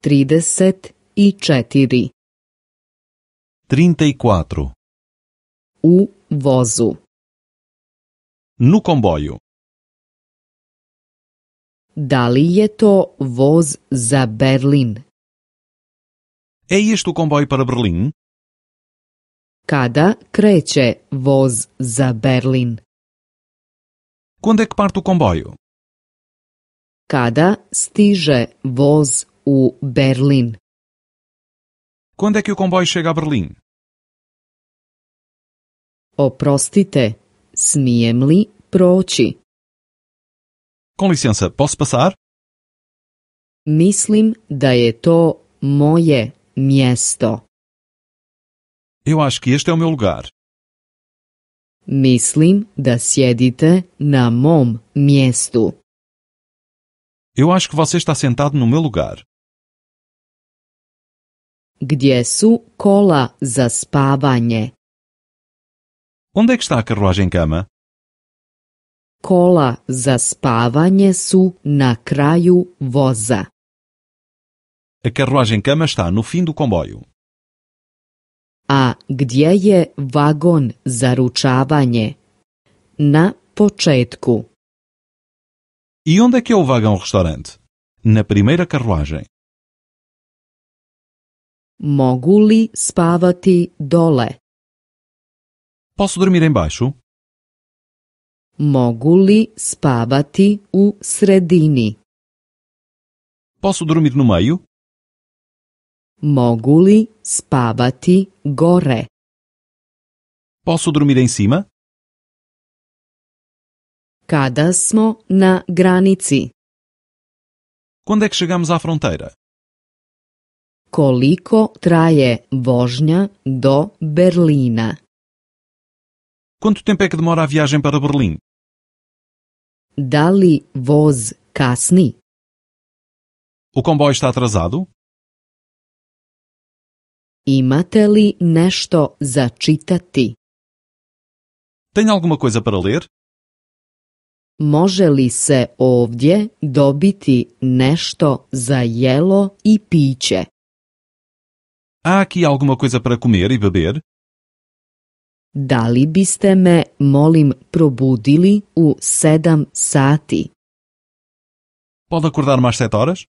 34. 34. U vozu. No comboio. Da li je to voz za Berlin? É este o comboio para Berlim? Kada kreće voz za Berlin? Quando é que parte o comboio? Kada stiže voz u Berlin? Quando é que o comboio chega a Berlim? Oprostite, smijem li proći? Com licença, posso passar? Mislim da je to moje mjesto. Eu acho que este é o meu lugar. Mislim da sjedite na mom mjestu. Eu acho que você está sentado no meu lugar. Gdje su kola za spavanje? Onde é que está a carruagem-cama? Kola za spavanje su na kraju voza. A carruagem-cama está no fim do comboio. A gdje je vagon za ručavanje? Na početku. E onde é que é o vagão-restaurante? Na primeira carruagem. Mogu li spavati dole? Posso dormir embaixo? Mogu li spavati u sredini? Posso dormir no meio? Mogu li spavati gore? Posso dormir em cima? Kada smo na granici? Quando é que chegamos à fronteira? Koliko traje vožnja do Berlina? Quanto tempo é que demora a viagem para Berlim? Da li voz kasni? O comboio está atrasado? Imate li nešto za čitati? Tem alguma coisa para ler? Može li se ovdje dobiti nešto za jelo i piće? Há aqui alguma coisa para comer e beber? Da li biste me, molim, probudili u 7 sati? Pode acordar mais 7 horas?